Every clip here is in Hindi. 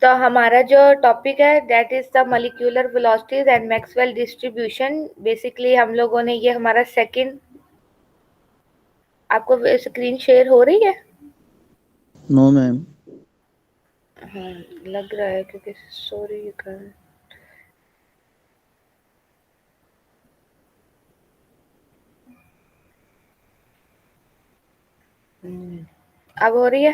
तो हमारा जो टॉपिक है that is the molecular velocities and Maxwell distribution. Basically हम लोगों ने ये हमारा सेकंड, आपको स्क्रीन शेयर हो रही है? No ma'am. हाँ, लग रहा है क्योंकि सॉरी कर अब हो रही है?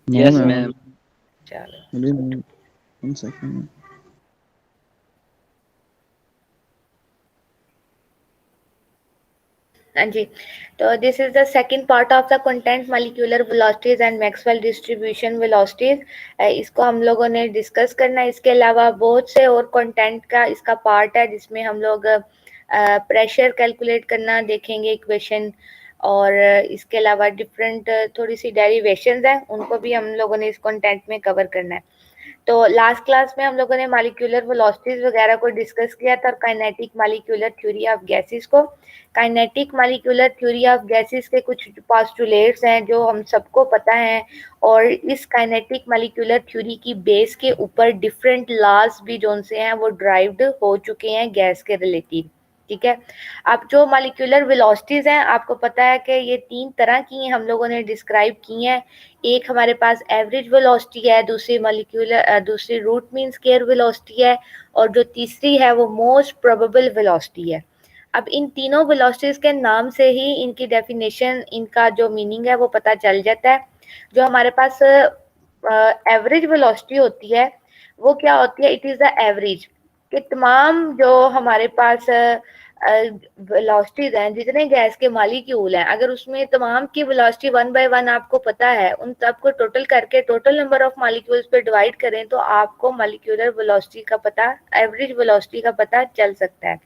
No yes ma'am. मैम। चलो, अभी नहीं, 1 सेकंड। हाँ जी। तो this is the second part of the content molecular velocities and Maxwell distribution velocities. इसको हम लोगों ने डिस्कस करना है। इसके अलावा बहुत से और कंटेंट का इसका पार्ट है जिसमें हम लोग प्रेशर कैलकुलेट करना देखेंगे, इक्वेशन, और इसके अलावा डिफरेंट थोड़ी सी डेरिवेशंस हैं, उनको भी हम लोगों ने इस कंटेंट में कवर करना है। तो लास्ट क्लास में हम लोगों ने मॉलिक्यूलर वेलोसिटीज वगैरह को डिस्कस किया था और kinetic molecular theory of gases को। Kinetic molecular theory of gases के कुछ पोस्टुलेट्स हैं जो हम सबको पता है, और इस काइनेटिक मॉलिक्यूलर थ्योरी की बेस के ऊपर डिफरेंट लॉज भी जो से हैं वो ड्राइव्ड हो चुके हैं गैस के रिलेटिव। ठीक है। अब जो मॉलिक्यूलर वेलोसिटीज हैं आपको पता है कि ये 3 तरह की हम लोगों ने डिस्क्राइब की हैं। एक हमारे पास एवरेज वेलोसिटी है, दूसरी मॉलिक्यूलर दूसरी रूट मीन स्क्वायर वेलोसिटी है, और जो तीसरी है वो मोस्ट प्रोबेबल वेलोसिटी है। अब इन तीनों वेलोसिटीज के नाम से ही इनकी डेफिनेशन, इनका जो मीनिंग है वो पता चल जाता है। जो हमारे पास एवरेज वेलोसिटी होती है वो क्या होती है? इट इज द एवरेज कि तमाम जो हमारे पास वेलोसिटीज हैं, जितने गैस के मॉलिक्यूल हैं, अगर उसमें तमाम की वेलोसिटी 1 बाय 1 आपको पता है, उन सबको टोटल करके टोटल नंबर ऑफ मॉलिक्यूल्स पे डिवाइड करें तो आपको मॉलिक्यूलर वेलोसिटी का पता, एवरेज वेलोसिटी का पता चल सकता है।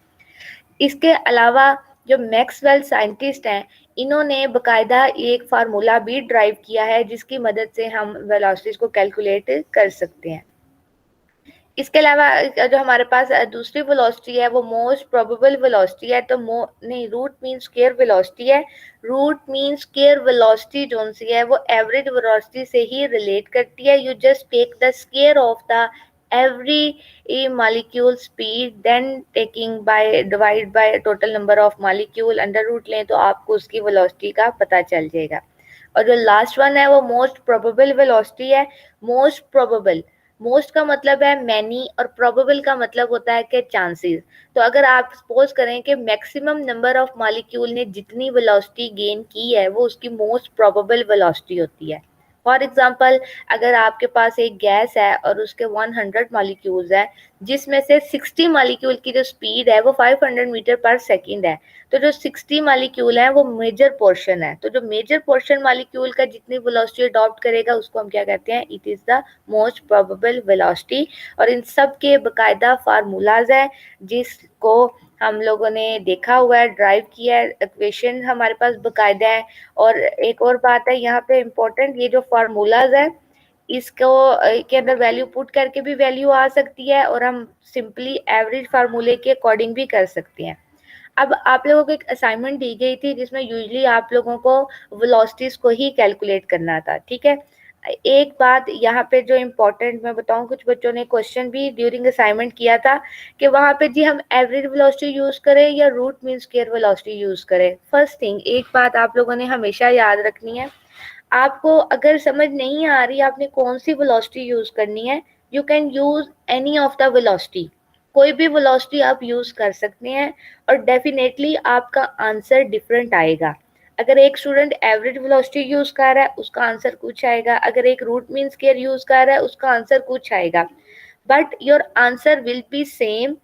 इसके अलावा जो मैक्सवेल साइंटिस्ट हैं, इन्होंने बकायदा एक फार्मूला भी ड्राइव किया है जिसकी मदद से हम वेलोसिटीज को कैलकुलेट कर सकते हैं। इसके अलावा जो हमारे पास दूसरी वेलोसिटी है वो मोस्ट प्रोबेबल वेलोसिटी है। तो नहीं, रूट मीन स्क्वायर वेलोसिटी है। रूट मीन स्क्वायर वेलोसिटी जो सी है वो एवरेज वेलोसिटी से ही रिलेट करती है। You just take the square of the every molecule speed then taking by divide by total number of molecule under root लें तो आपको उसकी वेलोसिटी का पता चल जाएगा। और जो लास्ट वन है वो मोस्ट प्रोबेबल वेलोसिटी है। मोस्ट प्रोबेबल, मोस्ट का मतलब है मैनी और प्रोबेबल का मतलब होता है कि चांसेस। तो अगर आप सपोज करें कि मैक्सिमम नंबर ऑफ मॉलिक्यूल ने जितनी वेलोसिटी गेन की है वो उसकी मोस्ट प्रोबेबल वेलोसिटी होती है। फॉर एग्जांपल, अगर आपके पास एक गैस है और उसके 100 मॉलिक्यूल्स है, जिसमें से 60 मॉलिक्यूल की जो स्पीड है वो 500 मीटर पर सेकंड है, तो जो 60 मॉलिक्यूल है वो मेजर पोर्शन है। तो जो मेजर पोर्शन मॉलिक्यूल का जितनी वेलोसिटी अडॉप्ट करेगा उसको हम क्या कहते हैं? It is the most probable velocity. और इन सब के बकायदा फार्मूलाज है जिसको हम लोगों ने देखा हुआ है, ड्राइव किया है, इक्वेशन हमारे पास बकायदा है। और एक और बात है यहाँ पे इम्पोर्टेंट, ये जो फार्मूलाज है इसको के अंदर वैल्यू पुट करके भी वैल्यू आ सकती है, और हम सिंपली एवरेज फार्मूले के अकॉर्डिंग भी कर सकते हैं। अब आप लोगों को एक असाइनमेंट दी गई थी जिसमें यूजली आप लोगों को वेलोसिटीज को ही कैलकुलेट करना था। ठीक है। एक बात यहाँ पे जो इम्पोर्टेंट मैं बताऊँ, कुछ बच्चों ने क्वेश्चन भी ड्यूरिंग असाइनमेंट किया था कि वहाँ पे जी हम एवरेज वेलोसिटी यूज करें या root mean square velocity use करें। फर्स्ट थिंग, एक बात आप लोगों ने हमेशा याद रखनी है, आपको अगर समझ नहीं आ रही आपने कौन सी वेलोसिटी यूज करनी है, you can use any of the velocity. कोई भी वेलोसिटी आप यूज कर सकते हैं और डेफिनेटली आपका आंसर डिफरेंट आएगा। अगर एक स्टूडेंट एवरेज वेलोसिटी यूज कर रहा है उसका आंसर कुछ आएगा, अगर एक रूट मीन स्क्वायर यूज कर रहा है उसका आंसर कुछ आएगा, but your answer will be same.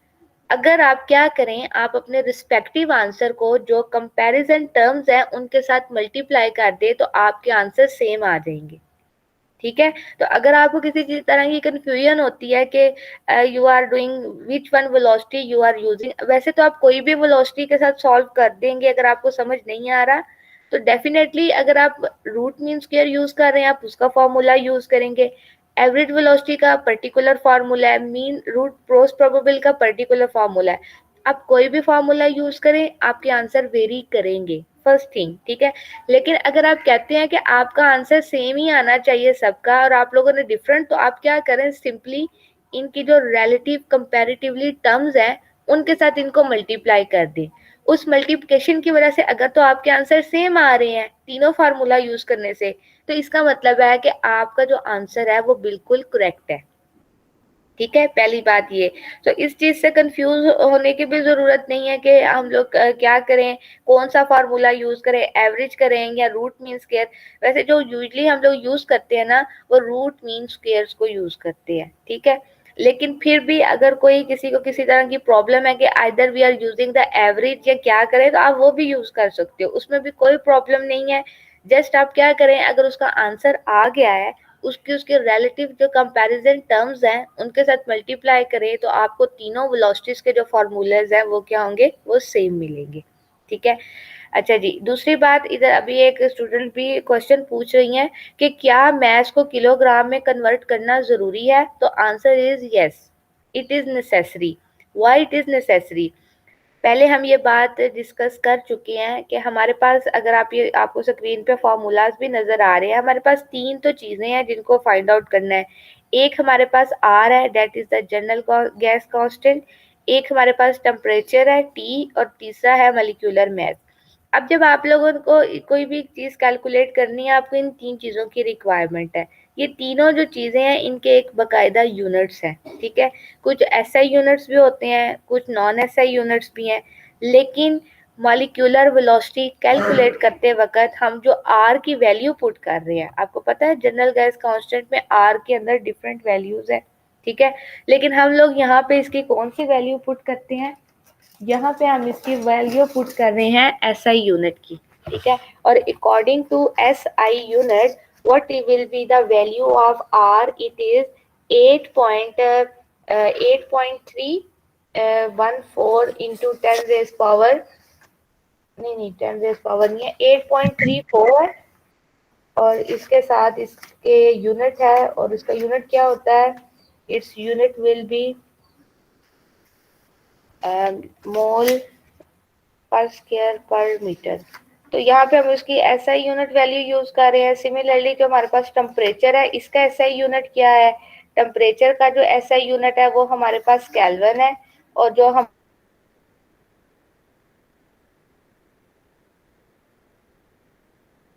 अगर आप क्या करें, आप अपने रिस्पेक्टिव आंसर को जो कंपैरिजन टर्म्स हैं उनके साथ मल्टीप्लाई कर दे तो आपके आंसर सेम आ जाएंगे। ठीक है। तो अगर आपको किसी तरह की कंफ्यूजन होती है कि you are doing which one velocity you are using, वैसे तो आप कोई भी वेलोसिटी के साथ सॉल्व कर देंगे। अगर आपको समझ नहीं आ रहा तो डेफिनेटली अगर आप रूट मीन स्क्वायर यूज कर रहे हैं आप उसका फॉर्मूला यूज करेंगे। एवरेज वेलोसिटी का पर्टिकुलर फार्मूला है, मीन रूट मोस्ट प्रोबेबल का पर्टिकुलर फार्मूला है। आप कोई भी फार्मूला यूज करें आपके आंसर वेरी करेंगे। फर्स्ट थिंग, ठीक है। लेकिन अगर आप कहते हैं कि आपका आंसर सेम ही आना चाहिए सबका और आप लोगों ने डिफरेंट, तो आप क्या करें, सिंपली इनकी जो रिलेटिव कंपैरेटिवली टर्म्स है उनके साथ इनको मल्टीप्लाई कर दें। उस मल्टीप्लिकेशन की वजह से अगर तो आपके आंसर सेम आ रहे हैं तीनों फार्मूला यूज करने से, तो इसका मतलब है कि आपका जो आंसर है वो बिल्कुल करेक्ट है, ठीक है। पहली बात ये, तो इस चीज से कंफ्यूज होने की भी जरूरत नहीं है कि हम लोग क्या करें, कौन सा फार्मूला यूज करें, एवरेज करें या रूट मीन स्क्वायर। वैसे जो यूजली हम लोग यूज करते हैं ना, वो रूट मीन स्क्वायर्स को यूज करते हैं, ठीक है। लेकिन फिर भी अगर कोई किसी को किसी तरह की प्रॉब्लम है कि either we are using the average या क्या करें, तो आप वो भी यूज कर सकते हो, उसमें भी कोई प्रॉब्लम नहीं है। जस्ट आप क्या करें, अगर उसका आंसर आ गया है, उसके उसके रिलेटिव जो कंपैरिजन टर्म्स हैं उनके साथ मल्टीप्लाई करें, तो आपको तीनों वेलोसिटीज के जो फार्मूलाज हैं वो क्या होंगे, वो सेम मिलेंगे, ठीक है। अच्छा जी, दूसरी बात, इधर अभी एक स्टूडेंट भी क्वेश्चन पूछ रही हैं कि क्या मैथ्स को किलोग्राम में कन्वर्ट करना जरूरी है, तो answer is yes, it is necessary. Why it is necessary, पहले हम ये बात डिस्कस कर चुके हैं कि हमारे पास, अगर आप ये, आपको स्क्रीन पे फॉर्मूलाज भी नजर आ रहे हैं, हमारे पास तीन तो चीजें हैं जिनको फाइंड आउट करना है। एक हमारे पास आर है, that is the general gas constant. एक हमारे पास टेम्परेचर है टी, और तीसरा है मॉलिक्यूलर मास। अब जब आप लोगों को कोई भी चीज कैलकुलेट करनी है, आपको इन तीन चीजों की रिक्वायरमेंट है। ये तीनों जो चीजें हैं इनके एक बकायदा यूनिट्स हैं, ठीक है। कुछ एसआई यूनिट्स भी होते हैं, कुछ नॉन एसआई यूनिट्स भी हैं। लेकिन मॉलिक्यूलर वेलोसिटी कैलकुलेट करते वक्त हम जो आर की वैल्यू पुट कर रहे हैं, आपको पता है जनरल गैस कांस्टेंट में आर के अंदर डिफरेंट वैल्यूज है, ठीक है। लेकिन हम लोग यहाँ पे इसकी कौन सी वैल्यू पुट करते हैं, यहाँ पे हम इसकी वैल्यू पुट कर रहे हैं एसआई यूनिट की, ठीक है। और according to SI unit, what will be the value of R, it is 8.314 into 10 raise power, नहीं 10 रेज पावर नहीं है, 8.34 है। और इसके साथ इसके यूनिट है, और इसका यूनिट क्या होता है, इट्स यूनिट विल बी मोल पर स्क्वायर पर मीटर। तो यहाँ पे हम उसकी एसआई यूनिट वैल्यू यूज कर रहे हैं। सिमिलरली जो हमारे पास टेम्परेचर है, इसका एसआई यूनिट क्या है, टेम्परेचर का जो एसआई यूनिट है वो हमारे पास केल्विन है। और जो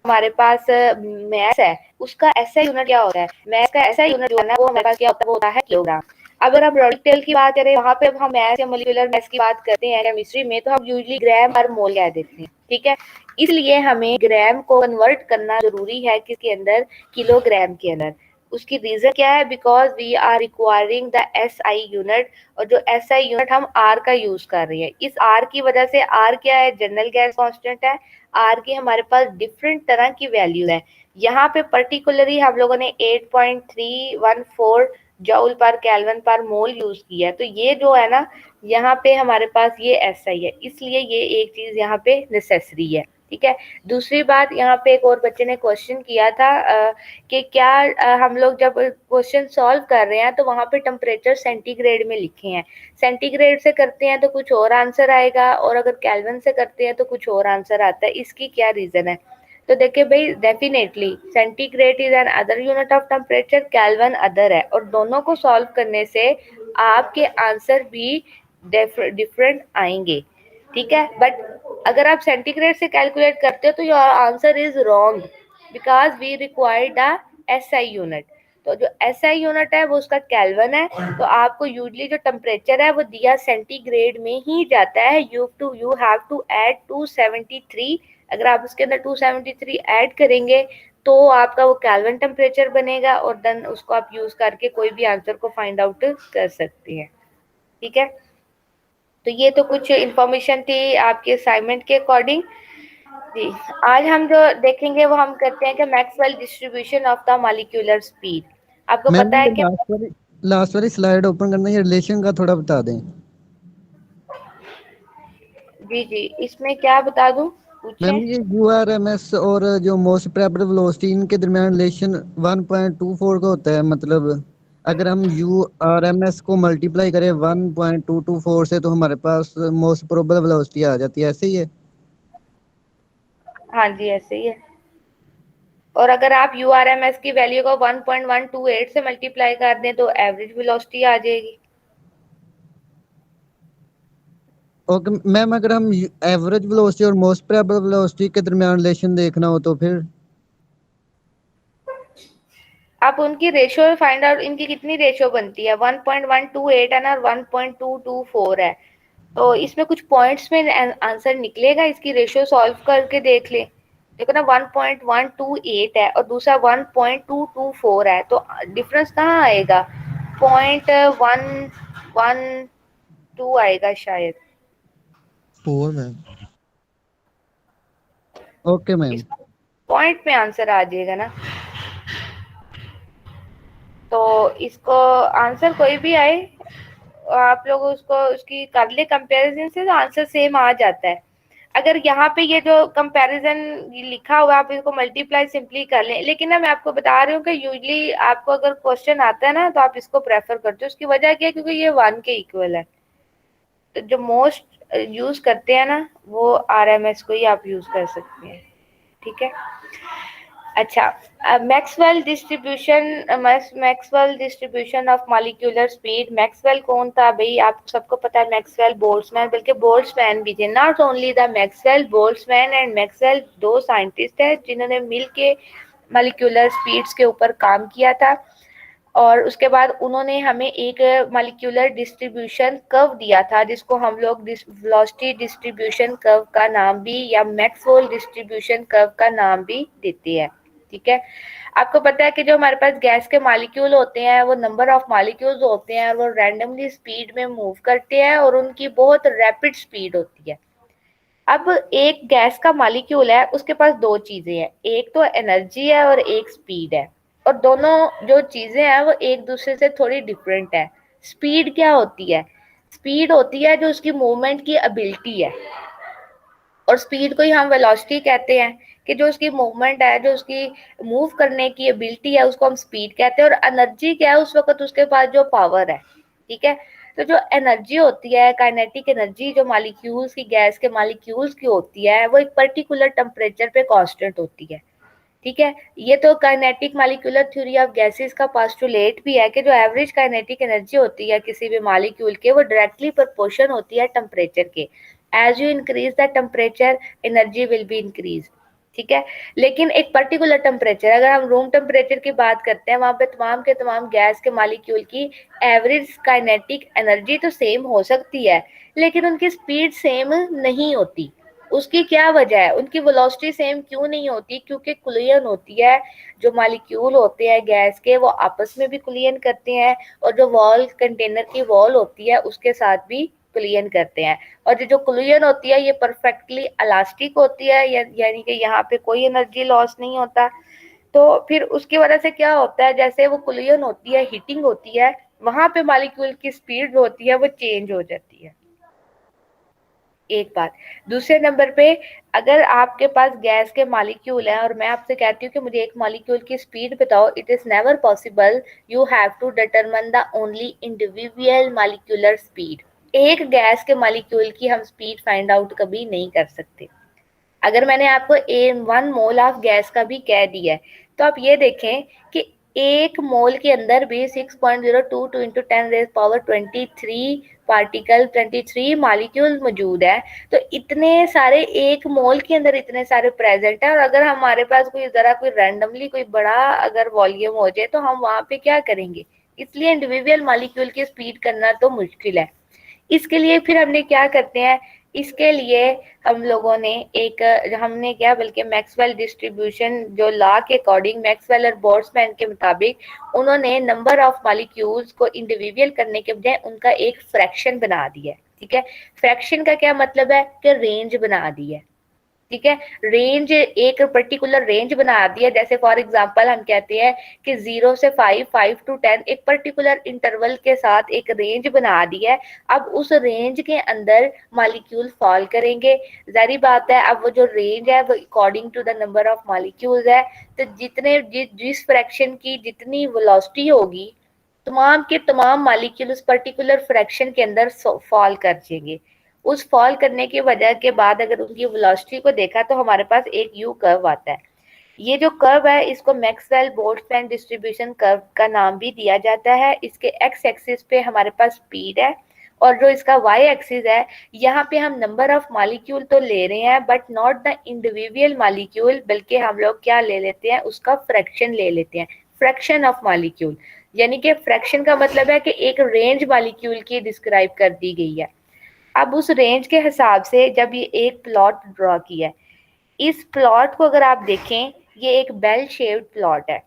हमारे पास मैथ है, उसका ऐसा यूनिट क्या होता है, मैथ का ऐसा यूनिट जो है ना, वो हमारे पास क्या होता है, वो होता है किलोग्राम। अगर हम प्रोडक्टियल की बात करें, वहां पे हम मैथ या मोलिकुलर मैथ की बात करते हैं केमिस्ट्री में, तो हम यूजली ग्राम पर मोल कह देते हैं, ठीक है। इसलिए हमें ग्राम को कन्वर्ट करना जरूरी है किसके अंदर, किलोग्राम के अंदर। उसकी रीजन क्या है, because we are requiring the S I unit, और जो एस आई यूनिट हम आर का यूज कर रहे हैं। इस आर की वजह से, आर क्या है, जनरल गैस कांस्टेंट है, आर की हमारे पास डिफरेंट तरह की वैल्यू है। यहाँ पे पर्टिकुलरली हम लोगों ने 8.314 जूल पर केल्विन पर मोल यूज किया है। तो ये जो है ना, यहाँ पे हमारे पास ये ऐसा ही है, इसलिए ये एक चीज यहाँ पे नेसेसरी है, ठीक है। दूसरी बात, यहाँ पे एक और बच्चे ने क्वेश्चन किया था कि क्या हम लोग जब क्वेश्चन सॉल्व कर रहे हैं तो वहां पे टेम्परेचर सेंटीग्रेड में लिखे हैं, सेंटीग्रेड से करते हैं तो कुछ और आंसर आएगा, और अगर केल्विन से करते हैं तो कुछ और आंसर आता है। इसकी क्या रीजन है, तो देखिए भाई, definitely centigrade is an other unit of temperature, kelvin other है, और दोनों को सॉल्व करने से आपके आंसर भी डिफरेंट आएंगे, ठीक है। बट अगर आप सेंटीग्रेड से कैलकुलेट करते हो तो your answer is wrong, because we require the SI unit. तो जो एसआई यूनिट है वो उसका केल्विन है, तो आपको यूजली जो टेम्परेचर है वो दिया सेंटीग्रेड में ही जाता है। यू हैव टू ऐड 273, अगर आप उसके अंदर 273 ऐड करेंगे तो आपका वो केल्विन टेम्परेचर बनेगा, और देन उसको आप यूज करके कोई भी आंसर को फाइंड आउट कर सकते हैं, ठीक है। तो ये तो कुछ इंफॉर्मेशन थी आपके असाइनमेंट के अकॉर्डिंग जी। आज हम जो देखेंगे वो हम करते हैं कि Maxwell distribution of the molecular speed. आपको मैम पता है ये कि लास्ट वाली स्लाइड ओपन करना, ये रिलेशन का थोड़ा बता दें। जी जी, इसमें क्या बता दूं, मैम पूछें। ये यूआरएमएस और जो मोस्ट प्रेफर्ड वेलोसिटी, इनके दरमियान रिलेशन 1.24 का होता है। मतलब अगर हम यूआरएमएस को मल्टीप्लाई करें 1.224 से, तो हमारे पास मोस्ट प्रोबेबल वेलोसिटी आ जाती है, ऐसे ही है। हाँ जी ऐसे ही है। और अगर आप URMS की वैल्यू को 1.128 से मल्टीप्लाई कर दें तो एवरेज वेलोसिटी आ जाएगी। ओके मैम, अगर हम एवरेज वेलोसिटी और मोस्ट प्रोबेबल वेलोसिटी के दरमियान रिलेशन देखना हो तो फिर? आप उनकी रेशियो फाइंड आउट, इनकी कितनी रेशियो बनती है, 1.128 है ना और 1.224 है, तो इसमें कुछ पॉइंट्स में आंसर निकलेगा, इसकी रेशियो सॉल्व करके देख ले। देखो ना 1.128 है और दूसरा 1.224 है, तो डिफरेंस कहाँ आएगा, 0.112 आएगा शायद। 4 मैम। Okay ma'am. इसका पॉइंट में आंसर आ जाएगा ना। तो इसको आंसर कोई भी आए, आप लोग उसको उसकी कर ले कंपैरिजन से, तो आंसर सेम आ जाता है। अगर यहाँ पे ये जो कंपैरिजन लिखा हुआ है आप इसको मल्टीप्लाई सिंपली कर लें, लेकिन ना मैं आपको बता रही हूँ कि यूजली आपको अगर क्वेश्चन आता है ना तो आप इसको प्रेफर करते हो, उसकी वजह क्या है, क्योंकि ये 1 के इक्वल है। तो जो मोस्ट यूज करते हैं ना वो RMS को ही आप यूज कर सकते हैं, ठीक है। अच्छा, Maxwell distribution, Maxwell distribution of molecular speed, Maxwell कौन था भाई, आप सबको पता है, मैक्सवेल बोल्ट्जमैन, बल्कि बोल्ट्जमैन भी थे, not only the Maxwell, Boltzmann and Maxwell दो साइंटिस्ट है जिन्होंने मिलके मॉलिक्यूलर स्पीड्स के ऊपर काम किया था। और उसके बाद उन्होंने हमें एक मॉलिक्यूलर डिस्ट्रीब्यूशन कर्व दिया था जिसको हम लोग वेलोसिटी डिस्ट्रीब्यूशन कर्व का नाम भी या मैक्सवेल डिस्ट्रीब्यूशन कर्व का नाम भी देते हैं, ठीक है। आपको पता है कि जो हमारे पास गैस के मॉलिक्यूल होते हैं वो नंबर ऑफ मॉलिक्यूल्स होते हैं और वो रैंडमली स्पीड में मूव करते हैं और उनकी बहुत रैपिड स्पीड होती है। अब एक गैस का मॉलिक्यूल है, उसके पास दो चीजें हैं, एक तो एनर्जी है और एक स्पीड है, और दोनों जो चीजें हैं वो एक दूसरे से थोड़ी डिफरेंट है। स्पीड क्या होती है, स्पीड होती है जो उसकी मूवमेंट की एबिलिटी है, और स्पीड को ही हम वेलोसिटी कहते हैं, कि जो उसकी मूवमेंट है, जो उसकी मूव करने की एबिलिटी है उसको हम स्पीड कहते हैं। और एनर्जी क्या है, उस वक्त उसके पास जो पावर है, ठीक है। तो जो एनर्जी होती है, काइनेटिक एनर्जी, जो मॉलिक्यूल्स की, गैस के मॉलिक्यूल्स की होती है, वो एक पर्टिकुलर टेम्परेचर पे कांस्टेंट होती है, ठीक है। ये तो kinetic molecular theory of gases का पोस्टुलेट भी है कि जो एवरेज काइनेटिक एनर्जी होती है किसी भी मॉलिक्यूल के, वो डायरेक्टली प्रोपोर्शन होती है टेम्परेचर के। As you increase the temperature energy will be increase, ठीक है। लेकिन एक पर्टिकुलर टेम्परेचर, अगर हम रूम टेम्परेचर की बात करते हैं, वहां पे तमाम के तमाम गैस के मॉलिक्यूल की एवरेज काइनेटिक एनर्जी तो सेम हो सकती है, लेकिन उनकी स्पीड सेम नहीं होती। उसकी क्या वजह है, उनकी वेलोसिटी सेम क्यों नहीं होती, क्योंकि कुलियन होती है, जो मॉलिक्यूल होते हैं गैस के वो आपस में भी कुलियन करते हैं, और जो वॉल, कंटेनर की वॉल होती है उसके साथ भी कुलियन करते हैं। और जो कुलियन होती है ये परफेक्टली इलास्टिक होती है, यानी कि यहाँ पे कोई एनर्जी लॉस नहीं होता। तो फिर उसकी वजह से क्या होता है, जैसे वो कुलियन होती है, हीटिंग होती है, वहां पे मॉलिक्यूल की स्पीड जो होती है वो चेंज हो जाती है, एक बात। दूसरे नंबर पे, अगर आपके पास गैस के मॉलिक्यूल है और मैं आपसे कहती हूँ कि मुझे एक मॉलिक्यूल की स्पीड बताओ, it is never possible, you have to determine the only individual molecular speed. एक गैस के मॉलिक्यूल की हम स्पीड फाइंड आउट कभी नहीं कर सकते। अगर मैंने आपको 1 मोल ऑफ गैस का भी कह दिया है, तो आप ये देखें कि 1 मोल के अंदर भी 6.022 इंटू 10⁻23 पार्टिकल, 23 मॉलिक्यूल मौजूद है। तो इतने सारे 1 मोल के अंदर इतने सारे प्रेजेंट है, और अगर हमारे पास कोई जरा कोई रैंडमली कोई बड़ा अगर वॉल्यूम हो जाए तो हम वहां पे क्या करेंगे, इसलिए इंडिविजुअल मॉलिक्यूल की स्पीड करना तो मुश्किल है। इसके लिए फिर हमने क्या करते हैं, इसके लिए हम लोगों ने एक, हमने क्या, बल्कि मैक्सवेल डिस्ट्रीब्यूशन जो लॉ के अकॉर्डिंग, मैक्सवेल और बोल्ट्जमैन के मुताबिक उन्होंने नंबर ऑफ मॉलिक्यूल्स को इंडिविजुअल करने के बजाय उनका एक फ्रैक्शन बना दिया है, ठीक है। फ्रैक्शन का क्या मतलब है कि रेंज बना दी है, ठीक है। रेंज, एक पर्टिकुलर रेंज बना दिया, जैसे फॉर एग्जांपल हम कहते हैं कि 0 से 5, 5 to 10, एक पर्टिकुलर इंटरवल के साथ एक रेंज बना दी है। अब उस रेंज के अंदर मॉलिक्यूल फॉल करेंगे, जारी बात है। अब वो जो रेंज है वो according to the number of molecules है, तो जितने जिस फ्रैक्शन की जितनी वेलोसिटी होगी, तमाम के तमाम मॉलिक्यूल उस पर्टिकुलर फ्रैक्शन के अंदर फॉल कर जाएंगे। उस फॉल करने की वजह के बाद अगर उनकी वेलोसिटी को देखा तो हमारे पास एक यू कर्व आता है। ये जो कर्व है इसको मैक्सवेल बोल्ट्जमैन डिस्ट्रीब्यूशन कर्व का नाम भी दिया जाता है। इसके एक्स एक्सिस पे हमारे पास स्पीड है और जो इसका वाई एक्सिस है, यहाँ पे हम नंबर ऑफ मॉलिक्यूल तो ले रहे हैं but not the individual molecule, बल्कि हम लोग क्या ले लेते हैं, उसका फ्रैक्शन ले लेते हैं, फ्रैक्शन ऑफ मॉलिक्यूल। यानी कि फ्रैक्शन का मतलब है कि एक रेंज मॉलिक्यूल की डिस्क्राइब कर दी गई है। अब उस रेंज के हिसाब से जब ये एक प्लॉट ड्रॉ किया है, इस प्लॉट को अगर आप देखें, ये एक बेल शेप्ड प्लॉट है।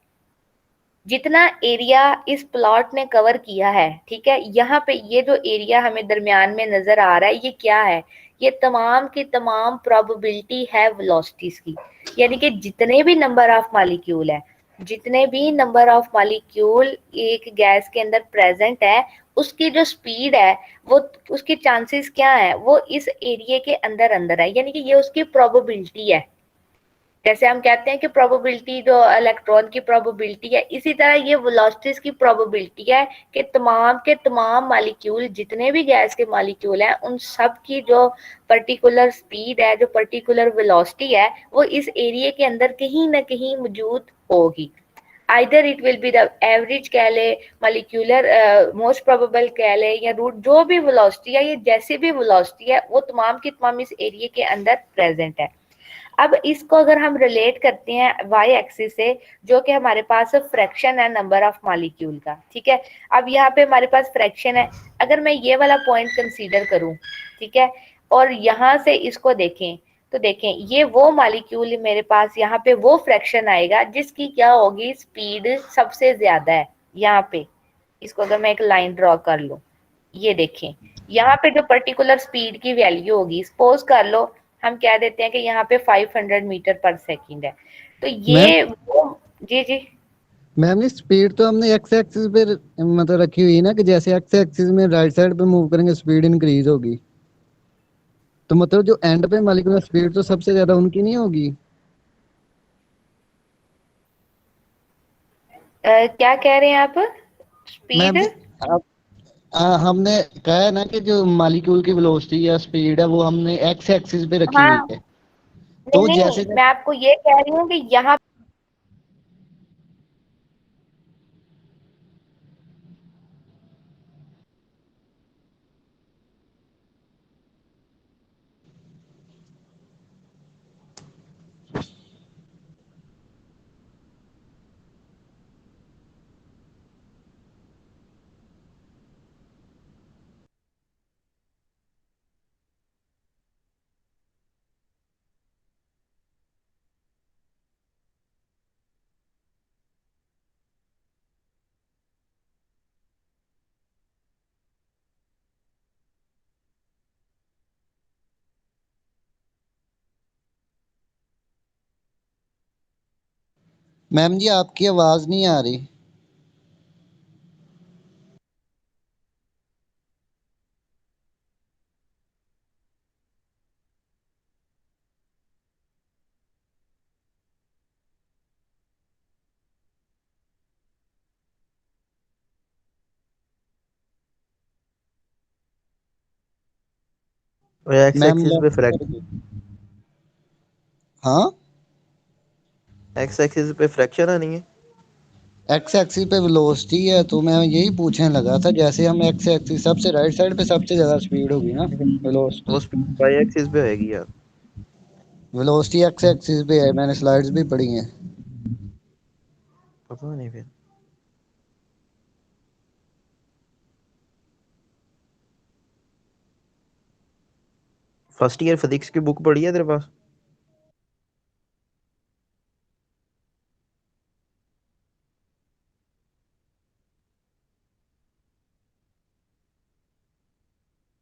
जितना एरिया इस प्लॉट ने कवर किया है, ठीक है, यहाँ पे ये जो एरिया हमें दरमियान में नजर आ रहा है, ये क्या है, ये तमाम की तमाम प्रोबेबिलिटी है वेलोसिटीज की। यानी कि जितने भी नंबर ऑफ मॉलिक्यूल है, जितने भी नंबर ऑफ मॉलिक्यूल एक गैस के अंदर प्रेजेंट है, उसकी जो स्पीड है, वो उसके चांसेस क्या है, वो इस एरिया के अंदर अंदर है। यानी कि ये उसकी प्रोबेबिलिटी है। जैसे हम कहते हैं कि प्रोबेबिलिटी जो इलेक्ट्रॉन की प्रोबेबिलिटी है, इसी तरह ये वेलोसिटीज की प्रोबेबिलिटी है कि तमाम के तमाम मॉलिक्यूल, जितने भी गैस के मॉलिक्यूल हैं, उन सब की जो पर्टिकुलर स्पीड है, जो पर्टिकुलर वेलोसिटी है, वो इस एरिया के अंदर कहीं ना कहीं मौजूद होगी। Either it will be the average कह ले, मॉलिक्यूलर मोस्ट प्रोबेबल कह ले, या रूट, जो भी वेलोसिटी है, ये जैसी भी वेलोसिटी है, वो तमाम की तमाम इस एरिया के अंदर प्रेजेंट है। अब इसको अगर हम रिलेट करते हैं वाई एक्सिस से, जो कि हमारे पास फ्रैक्शन है नंबर ऑफ मॉलिक्यूल का, ठीक है। अब यहाँ पे हमारे पास फ्रैक्शन है, अगर मैं ये वाला पॉइंट कंसीडर करूं, ठीक है, और यहाँ से इसको देखें, तो देखें ये वो मॉलिक्यूल मेरे पास, यहाँ पे वो फ्रैक्शन आएगा जिसकी क्या होगी, स्पीड सबसे ज्यादा है। यहाँ पे इसको अगर मैं एक लाइन ड्रॉ कर लूं, ये देखें, यहाँ पे जो पर्टिकुलर स्पीड की वैल्यू होगी, सपोज कर लो हम कह देते हैं कि यहाँ पे 500 मीटर पर सेकंड है, तो मैम ये वो, जी जी। मैम ने स्पीड तो हमने एक्स एक्सिस पे मतलब रखी हुई है ना, कि जैसे एक्स एक्सिस में राइट साइड पे मूव करेंगे स्पीड इंक्रीज होगी, तो मतलब जो एंड पे मॉलिक्यूलर स्पीड तो सबसे ज्यादा उनकी नहीं होगी। क्या कह रहे हैं आप, स्पीड? मैम जी आप हमने कहा है ना कि जो मॉलिक्यूल की वेलोसिटी या स्पीड है वो हमने एक्स एक्सिस पे रखी हुई हाँ, है। नहीं तो नहीं, जैसे मैं आपको ये कह रही हूँ कि यहाँ, मैम जी आपकी आवाज नहीं आ रही। और एक्स मैम एक्सिस पे हाँ, एक्स एक्सिस पे फ्रैक्शन आनी है। एक्स एक्सिस पे वेलोसिटी है, तो मैं यही पूछने लगा था, जैसे हम एक्स एक्सिस सबसे राइट साइड पे सबसे ज्यादा स्पीड होगी ना लेकिन वो वेलोसिटी। स्पीड वाई एक्सिस पे होएगी यार। वेलोसिटी एक्स एक्सिस पे है, मैंने स्लाइड्स भी पढ़ी हैं। पता नहीं फिर। फर्स्ट ईयर फिजिक्स की बुक पढ़ी है तेरे पास?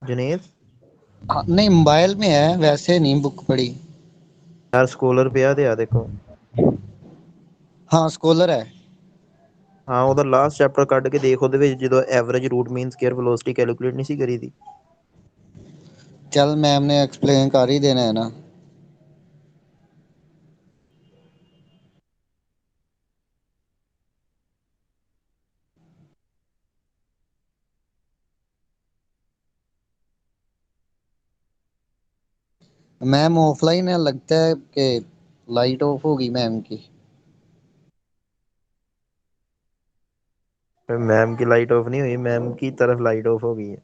जुनेद हाँ, नहीं मोबाइल में है, वैसे नहीं बुक पढ़ी। यार स्कॉलर पे याद है देखो। हाँ स्कॉलर है। हाँ ਉਹਦਾ ਲਾਸਟ ਚੈਪਟਰ ਕੱਢ ਕੇ ਦੇਖ, ਉਹਦੇ ਵਿੱਚ ਜਦੋਂ ਐਵਰੇਜ ਰੂਟ ਮੀਨ ਸਕੁਅਰ ਵੈਲੋਸਿਟੀ ਕੈਲਕੂਲੇਟ ਨਹੀਂ ਸੀ ਕਰੀ ਦੀ। चल मैम ने एक्सप्लेन कर ही देना है ना। मैम ऑफलाइन है, लगता है कि लाइट ऑफ होगी मैम की। मैम की लाइट ऑफ नहीं हुई, मैम की तरफ लाइट ऑफ हो गई है।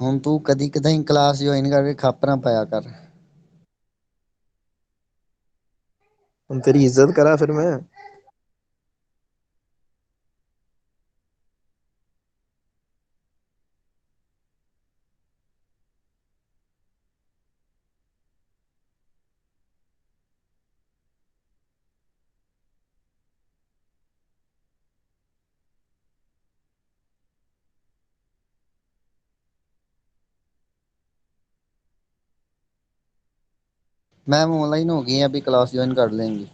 ਹੁਣ ਤੂੰ ਕਦੀ ਕਦਾਈ ਕਲਾਸ ਜੁਆਇਨ ਕਰਕੇ ਖੱਪ ਨਾ ਪਾਇਆ ਕਰ। तेरी इज्जत करा फिर मैं। मैम ऑनलाइन हो गई है, अभी क्लास ज्वाइन कर लेंगी।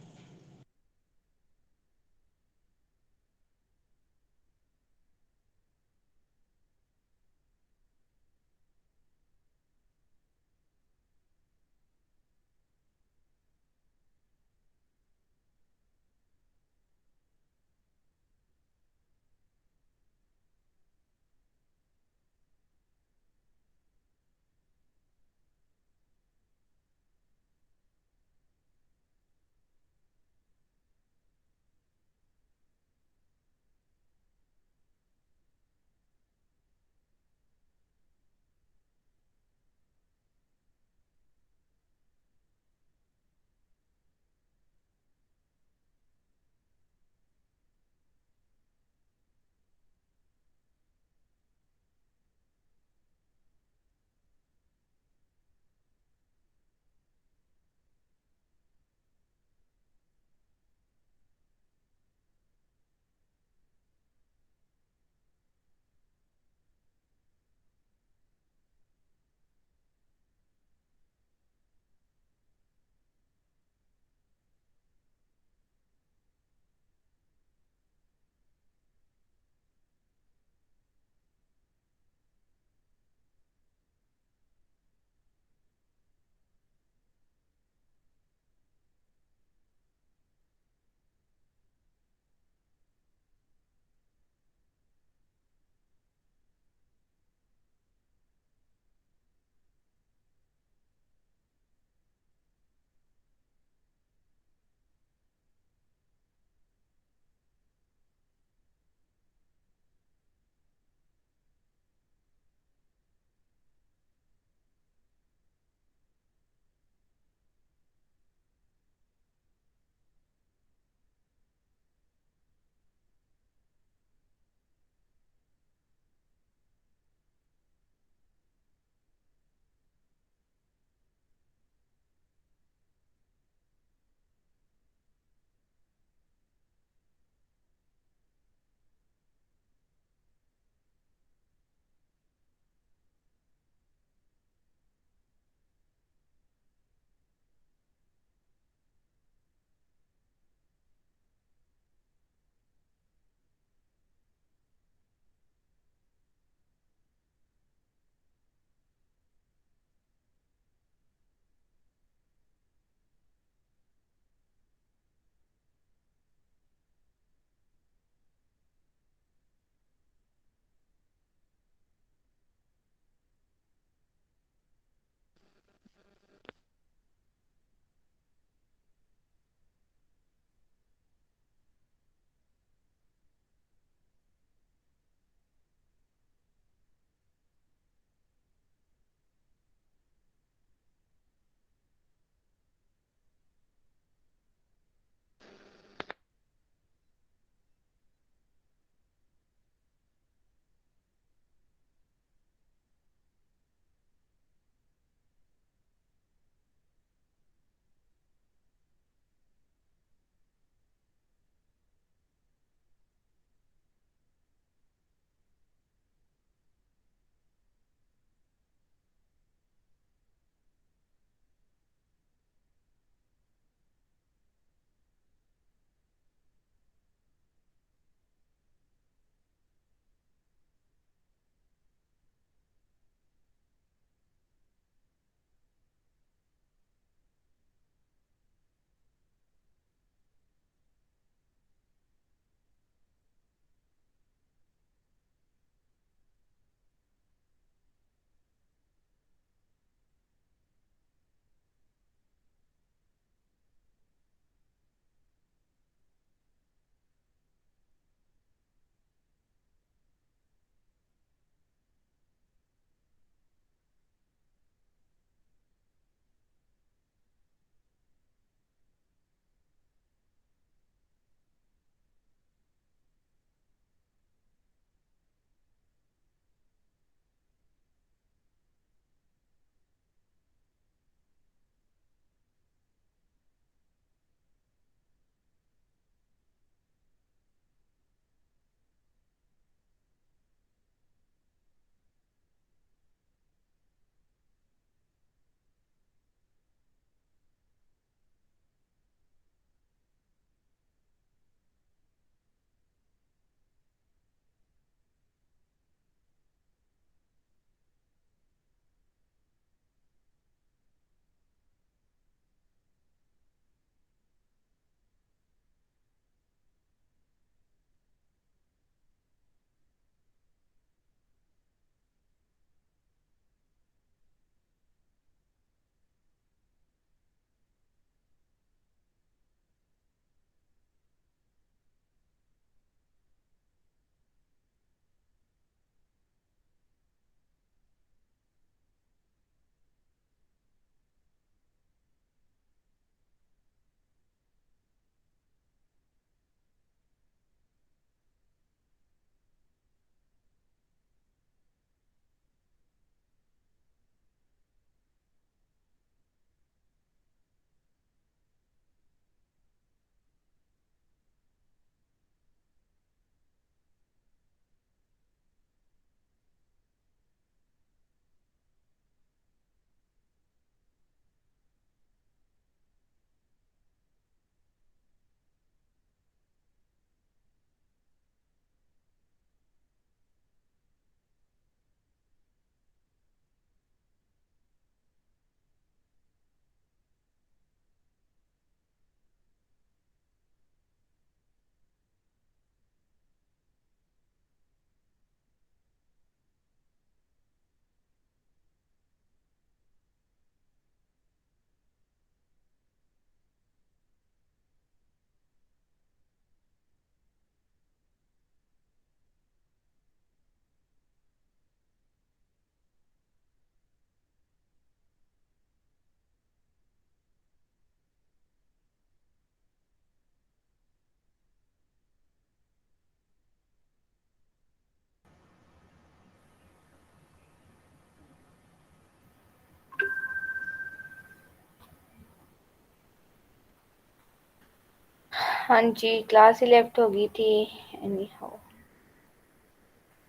हाँ जी, क्लास ही लेफ्ट हो गई थी। एनी हाउ,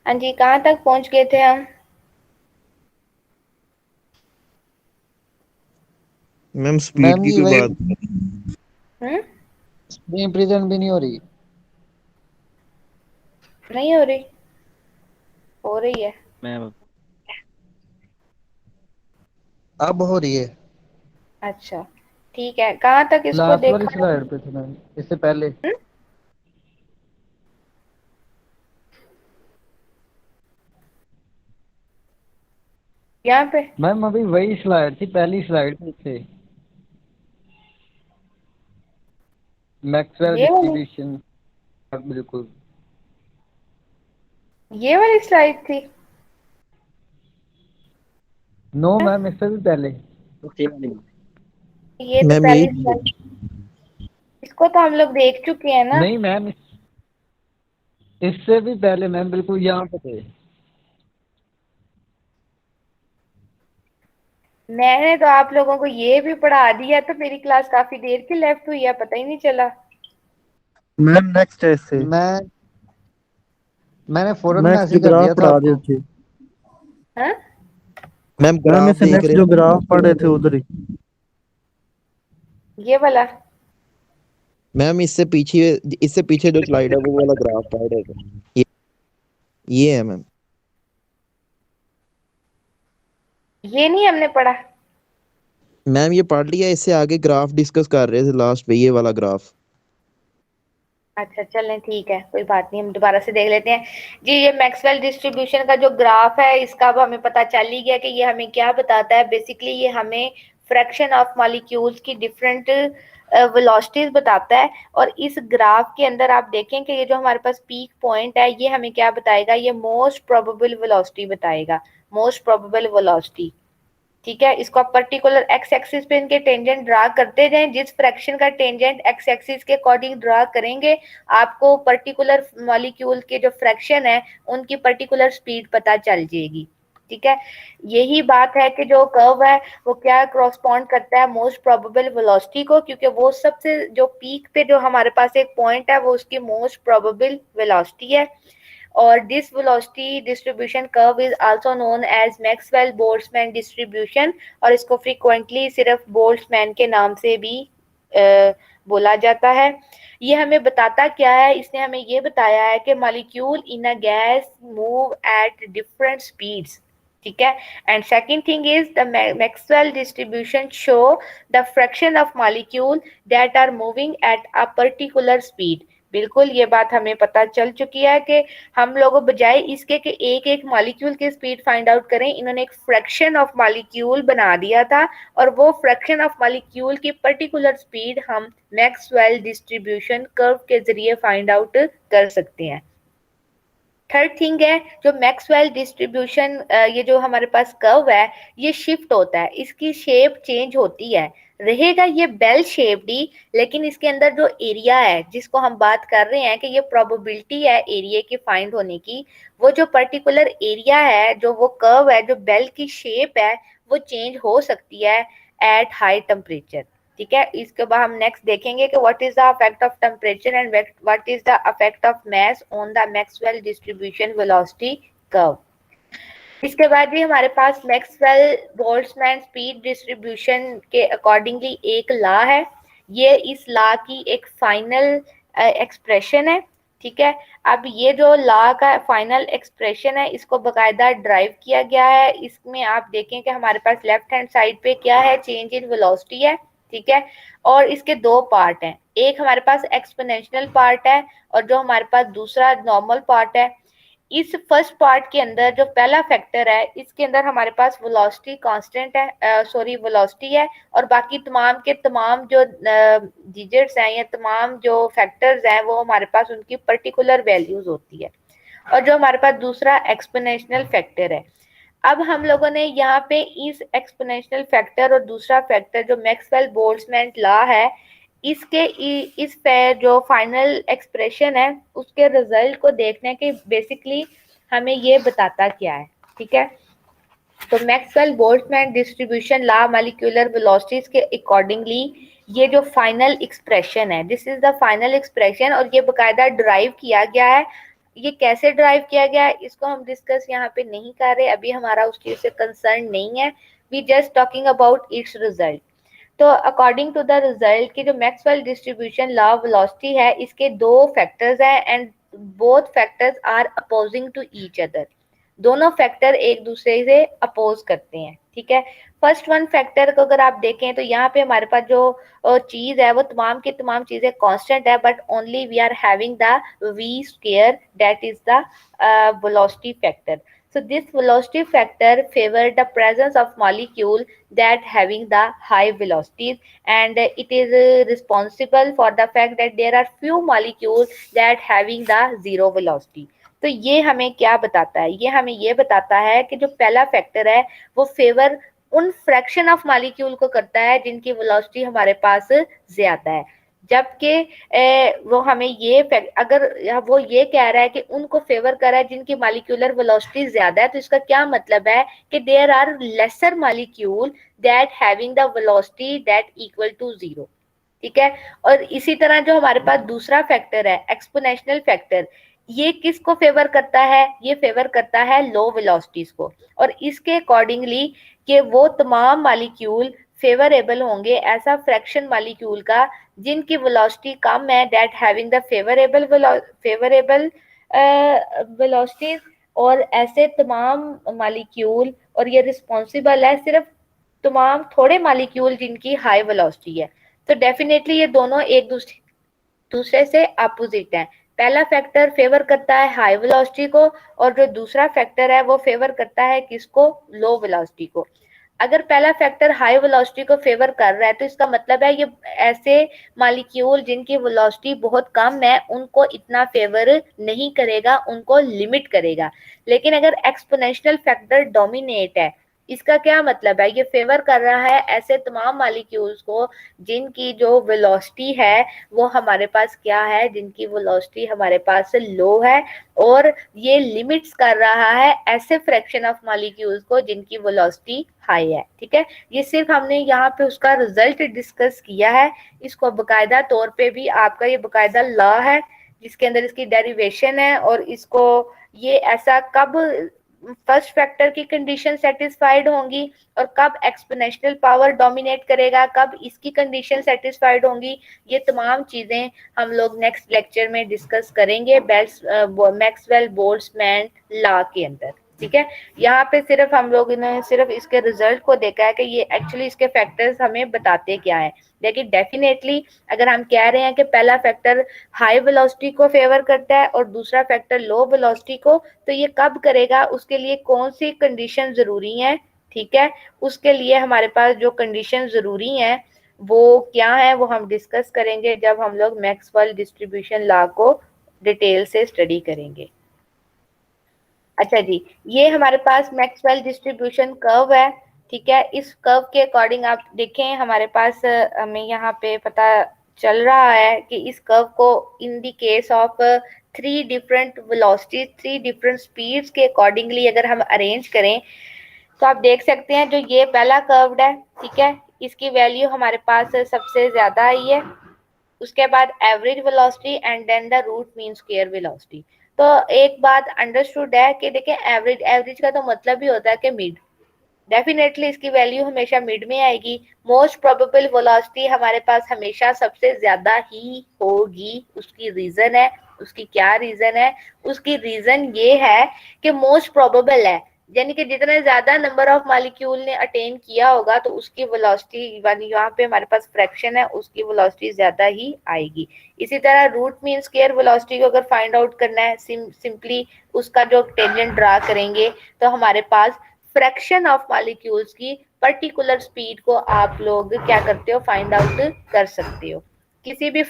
हाँ जी, कहाँ तक पहुँच गए थे हम? मैम स्पीड मैम की जी कोई वही बात हम्म, स्क्रीन प्रेजेंट भी नहीं हो रही। नहीं हो रही? हो रही है। मैम अब हो रही है। अच्छा, ठीक है, कहाँ तक इसको लास्ट वाली देखा? स्लाइड पे थे मैम, इससे पहले। हम्म? यहाँ पे? मैम अभी वही स्लाइड थी, पहली स्लाइड पे थे। मैक्सवेल ये वाली डिस्ट्रीब्यूशन। बिल्कुल। ये वाली स्लाइड थी? नो मैम, इससे भी पहले। ये तो मैम पहली यही स्लाइड, इसको तो हम लोग देख चुके हैं ना। नहीं मैम, इससे भी पहले मैम, बिल्कुल यहाँ पे थे। मैंने तो आप लोगों को ये भी पढ़ा दिया, तो मेरी क्लास काफी देर की लेफ्ट हुई है, पता ही नहीं चला। मैम नेक्स्ट है इससे। मैंने फौरन नेक्स्ट जो मैसेज कर ग्राफ दिया था पढ़ा रहे आपको। थे हाँ, मैम मैम, ग्राफ इससे देख नेक्स्ट रहे जो हैं। ग्राफ पढ़े थे उधर ही। ये वाला? मैम इससे पीछे जो स्लाइड है वो वाला ग्राफ पढ़ रहे थे। ये ये है मैम। ये नहीं हमने पढ़ा। मैम ये पढ़ लिया, इससे आगे ग्राफ डिस्कस कर रहे थे लास्ट पे, ये वाला ग्राफ। अच्छा, चलें, ठीक है, कोई बात नहीं, हम दोबारा से देख लेते हैं। जी, ये मैक्सवेल डिस्ट्रीब्यूशन का जो ग्राफ है, इसका अब हमें पता चल ही गया कि ये हमें क्या बताता है। बेसिकली ये हमें फ्रैक्शन ऑफ मॉलिक्यूल्स की डिफरेंट वेलोसिटीज बताता है। और इस ग्राफ के अंदर आप देखें कि ये जो हमारे पास पीक पॉइंट है, ये हमें क्या बताएगा? ये मोस्ट प्रोबेबल वेलोसिटी बताएगा, मोस्ट प्रोबेबल वेलोसिटी। ठीक है, इसको आप पर्टिकुलर एक्स एक्सिस पे इनके टेंजेंट ड्रा करते जाएं। जिस फ्रैक्शन का टेंजेंट एक्स एक्सिस के अकॉर्डिंग ड्रा करेंगे, आपको पर्टिकुलर मॉलिक्यूल के जो फ्रैक्शन है उनकी पर्टिकुलर स्पीड पता चल जाएगी। ठीक है, यही बात है कि जो कर्व है वो क्या क्रॉसपॉन्ड करता है मोस्ट प्रोबेबल वेलोसिटी को, क्योंकि वो सबसे जो पीक पे जो हमारे पास एक पॉइंट है वो उसकी मोस्ट प्रोबेबल वेलोसिटी है। और this velocity distribution curve is also known as Maxwell Boltzmann distribution, और इसको फ्रीक्वेंटली सिर्फ बोल्ट्जमैन के नाम से भी बोला जाता है। ये हमें बताता क्या है? इसने हमें ये बताया है कि molecule in a gas move at different speeds. ठीक है, and second thing is the Maxwell distribution show the fraction of molecule that are moving at a particular speed. बिल्कुल, ये बात हमें पता चल चुकी है कि हम लोगों बजाय इसके कि एक एक मॉलिक्यूल की स्पीड फाइंड आउट करें, इन्होंने एक फ्रैक्शन ऑफ मॉलिक्यूल बना दिया था, और वो फ्रैक्शन ऑफ मॉलिक्यूल की पर्टिकुलर स्पीड हम मैक्सवेल डिस्ट्रीब्यूशन कर्व के जरिए फाइंड आउट कर सकते हैं। थर्ड थिंग है, जो मैक्सवेल डिस्ट्रीब्यूशन, ये जो हमारे पास कर्व है ये शिफ्ट होता है, इसकी शेप चेंज होती है। रहेगा ये बेल शेप्ड ही, लेकिन इसके अंदर जो एरिया है जिसको हम बात कर रहे हैं कि ये प्रोबेबिलिटी है एरिया की फाइंड होने की, वो जो पर्टिकुलर एरिया है, जो वो कर्व है, जो बेल की शेप है, वो चेंज हो सकती है एट हाई टेम्परेचर। ठीक है, इसके बाद हम नेक्स्ट देखेंगे कि what is the effect of temperature and what is the effect of mass on the Maxwell distribution velocity curve. इसके बाद भी हमारे पास मैक्सवेल बोल्ट्जमैन स्पीड डिस्ट्रीब्यूशन के अकॉर्डिंगली एक लॉ है। ये इस लॉ की एक फाइनल एक्सप्रेशन है। ठीक है, अब ये जो लॉ का फाइनल एक्सप्रेशन है इसको बकायदा ड्राइव किया गया है। इसमें आप देखें कि हमारे पास लेफ्ट हैंड साइड पे क्या है? चेंज इन वेलोसिटी है। ठीक है, और इसके दो पार्ट हैं, एक हमारे पास एक्सपोनेंशियल पार्ट है और जो हमारे पास दूसरा नॉर्मल पार्ट है। इस फर्स्ट पार्ट के अंदर जो पहला फैक्टर है, इसके अंदर हमारे पास वेलोसिटी कांस्टेंट है, सॉरी वेलोसिटी है, और बाकी तमाम के तमाम जो डिजिट्स हैं या तमाम जो फैक्टर्स हैं वो हमारे पास उनकी पर्टिकुलर वैल्यूज होती है। और जो हमारे पास दूसरा एक्सपोनेंशियल फैक्टर है, अब हम लोगों ने यहाँ पे इस एक्सपोनेंशियल फैक्टर और दूसरा फैक्टर जो मैक्सवेल बोल्ट्जमैन लॉ है, इसके इस पे जो फाइनल एक्सप्रेशन है उसके रिजल्ट को देखने के बेसिकली हमें ये बताता क्या है। ठीक है, तो Maxwell Boltzmann distribution law molecular velocities के अकॉर्डिंगली ये जो फाइनल एक्सप्रेशन है, this is the final expression, और ये बकायदा ड्राइव किया गया है। ये कैसे ड्राइव किया गया है इसको हम डिस्कस यहाँ पे नहीं कर रहे, अभी हमारा उस चीज से कंसर्न नहीं है, we just talking about its result. तो अकॉर्डिंग टू द रिजल्ट की जो मैक्सवेल डिस्ट्रीब्यूशन लॉ वेलोसिटी है, इसके दो फैक्टर्स हैं and both factors are opposing to each other. दोनों फैक्टर एक दूसरे से अपोज करते हैं, ठीक है। फर्स्ट वन फैक्टर को अगर आप देखें तो यहाँ पे हमारे पास जो चीज है वो तमाम की तमाम चीजें कांस्टेंट है, but only we are having the v square that is the velocity factor. So this velocity factor favor the presence of molecule that having the high velocities, and it is responsible for the fact that there are few molecules that having the zero velocity. तो ये हमें क्या बताता है, ये हमें ये बताता है कि जो पहला फैक्टर है वो फेवर उन फ्रैक्शन ऑफ मॉलिक्यूल को करता है जिनकी वेलोसिटी हमारे पास ज्यादा है, जबकि वो हमें ये अगर वो ये कह रहा है कि उनको फेवर कर रहा है जिनकी मॉलिक्यूलर वेलोसिटी ज्यादा है, तो इसका क्या मतलब है कि there are lesser molecule that having the velocity that equal to zero, ठीक है। और इसी तरह जो हमारे पास दूसरा फैक्टर है एक्सपोनेंशियल फैक्टर, ये किसको फेवर करता है, ये फेवर करता है लो वेलोसिटीज को, और इसके अकॉर्डिंगली कि वो तमाम मॉलिक्यूल फेवरेबल होंगे ऐसा फ्रैक्शन मॉलिक्यूल का जिनकी वेलोसिटी कम है, that having the favourable velocities, और ऐसे तमाम मॉलिक्यूल, और ये रिस्पॉन्सिबल है सिर्फ तमाम थोड़े मॉलिक्यूल जिनकी हाई वेलोसिटी है। तो डेफिनेटली ये दोनों एक दूसरे से अपोजिट हैं। पहला फैक्टर फेवर करता है हाई वेलोसिटी को, और जो दूसरा फैक्टर है वो फेवर करता है किसको, लो वेलोसिटी को। अगर पहला फैक्टर हाई वेलोसिटी को फेवर कर रहा है तो इसका मतलब है ये ऐसे मॉलिक्यूल जिनकी वेलोसिटी बहुत कम है उनको इतना फेवर नहीं करेगा, उनको लिमिट करेगा। लेकिन अगर एक्सपोनेंशियल फैक्टर डोमिनेट है, इसका क्या मतलब है, ये फेवर कर रहा है ऐसे तमाम मॉलिक्यूल्स को जिनकी जो वेलोसिटी है वो हमारे पास क्या है, जिनकी वेलोसिटी हमारे पास लो है, और ये लिमिट्स कर रहा है ऐसे फ्रैक्शन ऑफ मॉलिक्यूल्स को जिनकी वेलोसिटी हाई है, ठीक है। ये सिर्फ हमने यहाँ पे उसका रिजल्ट डिस्कस किया है, इसको बकायदा तौर पे भी आपका ये बकायदा लॉ है जिसके अंदर इसकी डेरिवेशन है, और इसको ये ऐसा कब फर्स्ट फैक्टर की कंडीशन सेटिस्फाइड होंगी और कब एक्सपोनेंशियल पावर डोमिनेट करेगा, कब इसकी कंडीशन सेटिस्फाइड होंगी, ये तमाम चीजें हम लोग नेक्स्ट लेक्चर में डिस्कस करेंगे मैक्सवेल बोल्ट्जमैन लॉ के अंदर, ठीक है। यहाँ पे सिर्फ हम लोग ने सिर्फ इसके रिजल्ट को देखा है कि ये एक्चुअली इसके फैक्टर्स हमें बताते क्या है, लेकिन डेफिनेटली अगर हम कह रहे हैं कि पहला फैक्टर हाई वेलोसिटी को फेवर करता है और दूसरा फैक्टर लो वेलोसिटी को, तो ये कब करेगा, उसके लिए कौन सी कंडीशन जरूरी है, ठीक है। उसके लिए हमारे पास जो कंडीशन जरूरी है वो क्या है वो हम डिस्कस करेंगे जब हम लोग मैक्सवेल डिस्ट्रीब्यूशन लॉ को डिटेल से स्टडी करेंगे। अच्छा जी, ये हमारे पास मैक्सवेल डिस्ट्रीब्यूशन कर्व है, ठीक है। इस कर्व के अकॉर्डिंग आप देखें हमारे पास हमें यहाँ पे पता चल रहा है कि इस कर्व को in the case of 3 different velocities 3 different speeds के अकॉर्डिंगली अगर हम अरेंज करें तो आप देख सकते हैं जो ये पहला कर्व है, ठीक है, इसकी वैल्यू हमारे पास सबसे ज्यादा आई है, उसके बाद average velocity and then the root mean square velocity. तो एक बात अंडरस्टूड है कि देखें एवरेज का तो मतलब ही होता है कि मिड, डेफिनेटली इसकी वैल्यू हमेशा मिड में आएगी। मोस्ट प्रोबेबल वेलोसिटी हमारे पास हमेशा सबसे ज्यादा ही होगी, उसकी रीजन है, उसकी क्या रीजन है, उसकी रीजन ये है कि मोस्ट प्रोबेबल है, यानी कि जितने ज्यादा नंबर ऑफ मॉलिक्यूल ने अटेन किया होगा तो उसकी वेलोसिटी यानी यहाँ पे हमारे पास फ्रैक्शन है उसकी वेलोसिटी ज्यादा ही आएगी। इसी तरह रूट मीन स्क्वायर वेलोसिटी को अगर फाइंड आउट करना है सिंपली उसका जो टेंजेंट ड्रा करेंगे तो हमारे पास फ्रैक्शन ऑफ मॉलिक्यूल्स की पर्टिकुलर स्पीड को आप लोग क्या करते हो, फाइंड आउट कर सकते हो। किसी भी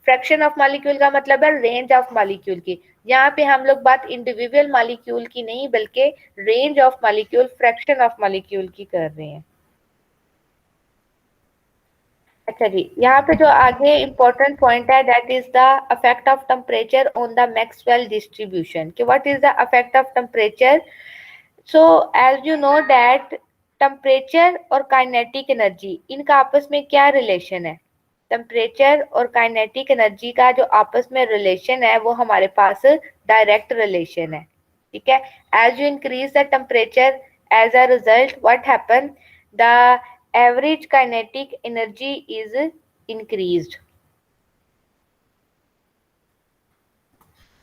फ्रैक्शन ऑफ मॉलिक्यूल का मतलब है रेंज ऑफ मॉलिक्यूल की, यहाँ पे हम लोग बात इंडिविजुअल मॉलिक्यूल की नहीं बल्कि range of molecule fraction of molecule की कर रहे हैं। अच्छा जी, यहाँ पे जो आगे इम्पोर्टेंट पॉइंट है that is the effect of temperature on the Maxwell distribution कि what is the effect of temperature so as you know that temperature और काइनेटिक एनर्जी, इनका आपस में क्या रिलेशन है? टेम्परेचर और काइनेटिक एनर्जी का जो आपस में रिलेशन है वो हमारे पास डायरेक्ट रिलेशन है, ठीक है। As you increase the temperature, as a result what happen, the average kinetic energy is increased.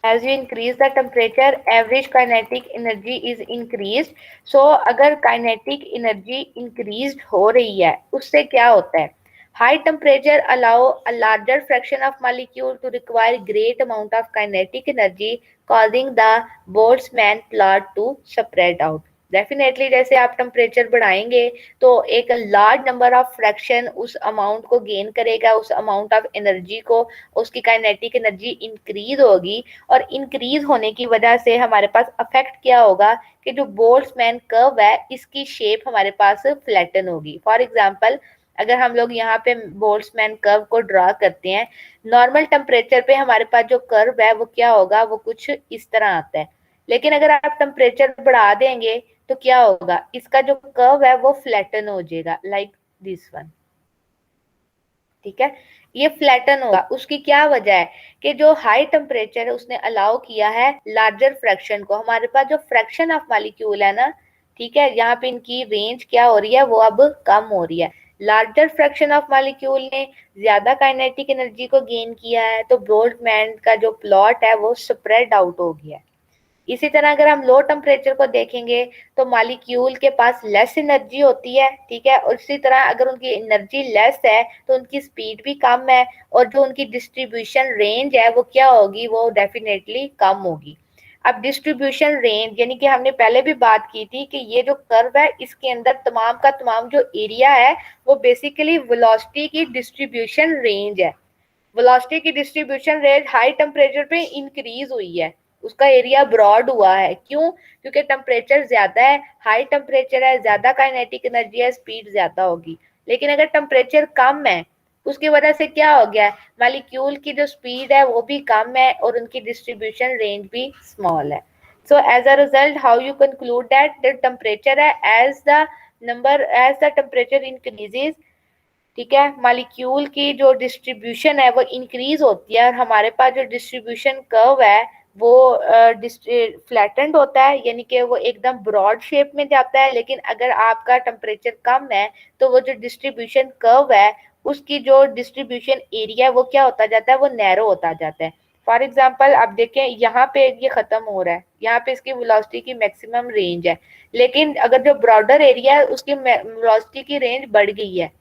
As you increase the temperature, average kinetic energy is increased. So अगर kinetic energy increased हो रही है, उससे क्या होता है? High temperature allow a larger fraction of molecule to require great amount of kinetic energy, causing the Boltzmann plot to spread out. Definitely जैसे आप टेम्परेचर बढ़ाएंगे तो एक लार्ज नंबर ऑफ फ्रैक्शन उस अमाउंट को गेन करेगा, उस अमाउंट ऑफ एनर्जी को, उसकी काइनेटिक एनर्जी इंक्रीज होगी, और इंक्रीज होने की वजह से हमारे पास अफेक्ट क्या होगा कि जो बोल्ट्जमैन कर्व है इसकी शेप हमारे पास फ्लैटन होगी। फॉर एग्जांपल अगर हम लोग यहाँ पे बोल्ट्जमैन कर्व को ड्रा करते हैं, नॉर्मल टेम्परेचर पे हमारे पास जो कर्व है वो क्या होगा, वो कुछ इस तरह आता है। लेकिन अगर आप टेम्परेचर बढ़ा देंगे तो क्या होगा, इसका जो कर्व है वो फ्लैटन हो जाएगा, लाइक दिस वन, ठीक है। ये फ्लैटन होगा। उसकी क्या वजह है कि जो हाई टेम्परेचर है उसने अलाउ किया है लार्जर फ्रैक्शन को। हमारे पास जो फ्रैक्शन ऑफ मॉलिक्यूल है ना, ठीक है, यहाँ पे इनकी रेंज क्या हो रही है, वो अब कम हो रही है। लार्जर फ्रैक्शन ऑफ मॉलिक्यूल ने ज्यादा काइनेटिक एनर्जी को गेन किया है, तो बोल्ट्जमैन का जो प्लॉट है वो स्प्रेड आउट हो गया है। इसी तरह अगर हम लो टेम्परेचर को देखेंगे तो मॉलिक्यूल के पास लेस एनर्जी होती है, ठीक है, और इसी तरह अगर उनकी एनर्जी लेस है तो उनकी स्पीड भी कम है, और जो उनकी डिस्ट्रीब्यूशन रेंज है वो क्या होगी, वो डेफिनेटली कम होगी। अब डिस्ट्रीब्यूशन रेंज यानी कि हमने पहले भी बात की थी कि ये जो कर्व है इसके अंदर तमाम का तमाम जो एरिया है वो बेसिकली वेलोसिटी की डिस्ट्रीब्यूशन रेंज है। वेलोसिटी की डिस्ट्रीब्यूशन रेंज हाई टेम्परेचर पे इंक्रीज हुई है, उसका एरिया ब्रॉड हुआ है। क्यों? क्योंकि टेम्परेचर ज्यादा है, हाई टेम्परेचर है, ज्यादा काइनेटिक एनर्जी है, स्पीड ज्यादा होगी। लेकिन अगर टेम्परेचर कम है उसकी वजह से क्या हो गया, मॉलिक्यूल की जो स्पीड है वो भी कम है और उनकी डिस्ट्रीब्यूशन रेंज भी स्मॉल है। So as a result how you conclude that the temperature है एज द टेम्परेचर इंक्रीजेज, ठीक है, मॉलिक्यूल की जो डिस्ट्रीब्यूशन है वो इंक्रीज होती है, और हमारे पास जो डिस्ट्रीब्यूशन कर्व है वो फ्लैटेंड होता है, यानी कि वो एकदम ब्रॉड शेप में जाता है। लेकिन अगर आपका टेम्परेचर कम है तो वो जो डिस्ट्रीब्यूशन कर्व है उसकी जो डिस्ट्रीब्यूशन एरिया वो क्या होता जाता है, वो नैरो होता जाता है। फॉर एग्जाम्पल आप देखें यहाँ पे ये खत्म हो रहा है, यहाँ पे इसकी वेलोसिटी की मैक्सिमम रेंज है, लेकिन अगर जो ब्रॉडर एरिया है उसकी वेलोसिटी की रेंज बढ़ गई है।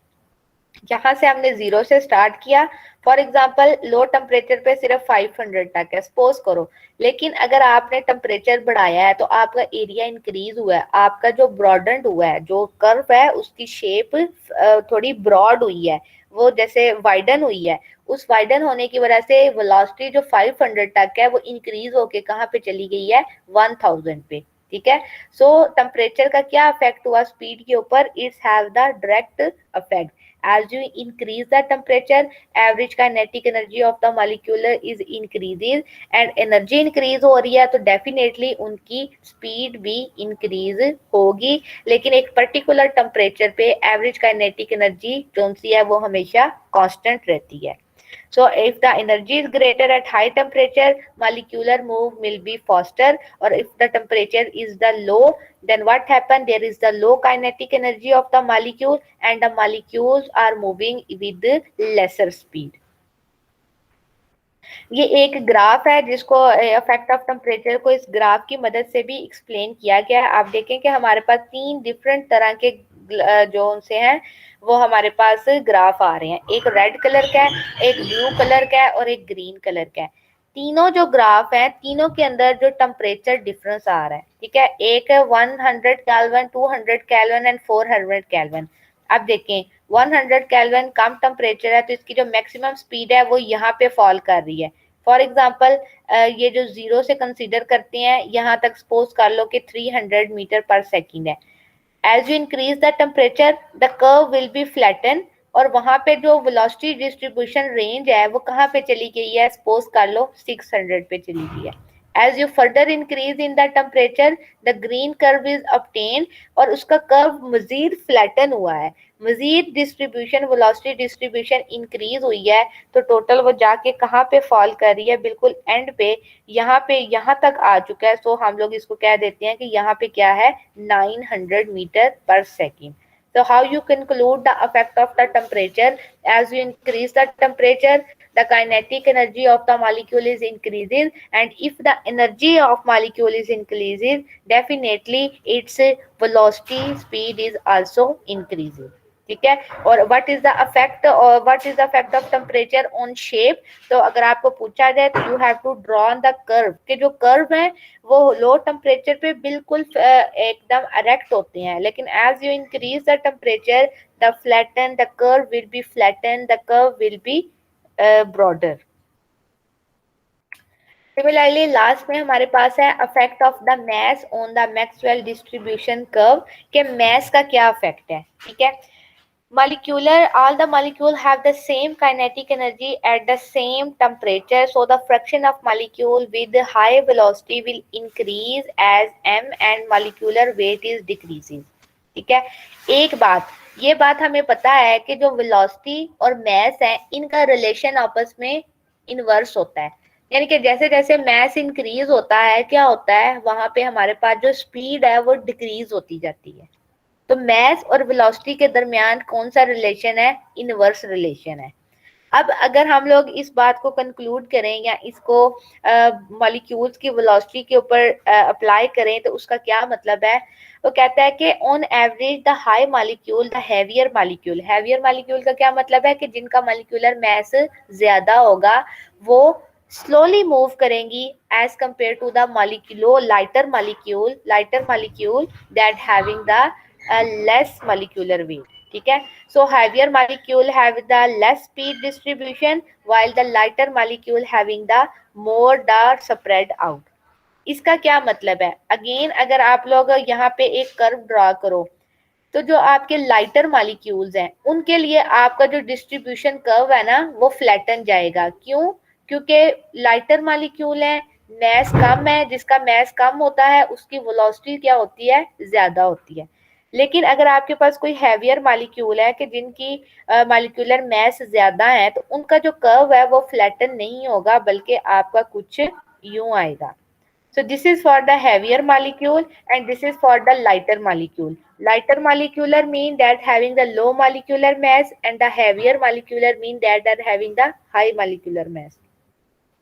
यहाँ से हमने 0 से स्टार्ट किया, फॉर एग्जाम्पल लो टेम्परेचर पे सिर्फ 500 तक है सपोज करो, लेकिन अगर आपने टेम्परेचर बढ़ाया है तो आपका एरिया इंक्रीज हुआ है, आपका जो ब्रॉडन हुआ है, जो कर्व है उसकी शेप थोड़ी ब्रॉड हुई है, वो जैसे वाइडन हुई है। उस वाइडन होने की वजह से वेलोसिटी जो 500 तक है वो इंक्रीज होके कहाँ पे चली गई है, 1000 पे, ठीक है। सो टेम्परेचर का क्या इफेक्ट हुआ स्पीड के ऊपर, it's have the direct effect. As you increase the temperature, average kinetic energy of the molecule is increases, and energy increase हो रही है तो definitely उनकी speed भी increase होगी, लेकिन एक particular temperature पे average kinetic energy जो सी है वो हमेशा constant रहती है। So if the energy is greater at high temperature, molecular move will be faster, or if the temperature is the low, then what happen, there is the low kinetic energy of the molecule and the molecules are moving with lesser speed. ये एक ग्राफ है जिसको इफेक्ट ऑफ टेम्परेचर को इस ग्राफ की मदद से भी एक्सप्लेन किया गया है। आप देखें कि हमारे पास 3 डिफरेंट तरह के जो उनसे हैं वो हमारे पास ग्राफ आ रहे हैं, एक रेड कलर का है, एक ब्लू कलर का है और एक ग्रीन कलर का है। तीनों जो ग्राफ हैं तीनों के अंदर जो टेम्परेचर डिफरेंस आ रहा है, ठीक है, एक है 100 केल्विन, 200 केल्विन एंड 400 केल्विन। अब देखें 100 केल्विन कम टेम्परेचर है तो इसकी जो मैक्सिमम स्पीड है वो यहाँ पे फॉल कर रही है। फॉर एग्जाम्पल ये जो 0 से कंसीडर करते हैं यहाँ तक सपोज कर लो कि 300 मीटर पर सेकेंड है। As you increase the temperature the curve will be flatten, और वहां पे जो वेलोसिटी डिस्ट्रीब्यूशन रेंज है वो कहाँ पे चली गई है, सपोज कर लो 600 पे चली गई है। As you further increase in the temperature, the green curve is obtained, और उसका कर्व मजीद फ्लैटन हुआ है, मजीद डिस्ट्रीब्यूशन वेलोसिटी डिस्ट्रीब्यूशन इंक्रीज हुई है, तो टोटल वो जाके कहाँ पे फॉल कर रही है, बिल्कुल एंड पे यहाँ तक आ चुका है। सो हम लोग इसको कह देते हैं कि यहाँ पे क्या है, 900 मीटर पर second. So how you conclude the effect of the temperature? As you increase the temperature, the kinetic energy of the molecule is increases, and if the energy of molecule is increases, definitely its velocity speed is also increasing. ठीक है। और व्हाट इज द इफेक्ट, और what is the effect of temperature on shape? तो अगर आपको पूछा जाए तो you have to draw on the curve, के जो कर्व है वो लो टेम्परेचर पे बिल्कुल एकदम इरेक्ट होते हैं, लेकिन as you increase the temperature the flatten, the curve will be flatten, the curve will be broader. Similarly last में हमारे पास है effect of the mass on the Maxwell distribution curve, के मैस का क्या इफेक्ट है। ठीक है, molecular, all the molecule have the same kinetic energy at the same temperature, so the fraction of molecule with high velocity will increase as m and molecular weight is decreases। ठीक है, एक बात, ये बात हमें पता है कि जो वेलोसिटी और मैस है इनका रिलेशन आपस में इनवर्स होता है, यानी कि जैसे जैसे मैस इंक्रीज होता है क्या होता है, वहां पे हमारे पास जो स्पीड है वो डिक्रीज होती जाती है। तो मैस और वेलोसिटी के दरमियान कौन सा रिलेशन है, इनवर्स रिलेशन है। अब अगर हम लोग इस बात को कंक्लूड करें या इसको मॉलिक्यूल्स की वेलोसिटी के ऊपर अप्लाई करें तो उसका क्या मतलब है, वो कहता है कि on average the high molecule the heavier molecule, heavier molecule का क्या मतलब है कि जिनका मॉलिक्यूलर मैस ज्यादा होगा वो slowly मूव करेंगी as compare to the lighter molecule that having the less molecular weight. ठीक है, so heavier molecule have the less speed distribution while the lighter molecule having the more the spread out. इसका क्या मतलब है, अगेन अगर आप लोग यहाँ पे एक कर्व ड्रॉ करो तो जो आपके लाइटर मॉलिक्यूल्स हैं उनके लिए आपका जो डिस्ट्रीब्यूशन कर्व है ना वो फ्लैटन जाएगा। क्यों? क्योंकि लाइटर मॉलिक्यूल है, मैस कम है, जिसका मैस कम होता है उसकी वेलोसिटी क्या होती है, ज्यादा होती है। लेकिन अगर आपके पास कोई हैवियर मॉलिक्यूल है कि जिनकी मॉलिक्यूलर मैस ज्यादा है तो उनका जो कर्व है वो फ्लैटन नहीं होगा बल्कि आपका कुछ यूं आएगा। So this is for the heavier molecule and this is for the lighter molecule. Lighter molecular mean that having the low molecular mass and the heavier molecular mean that they are having the high molecular mass.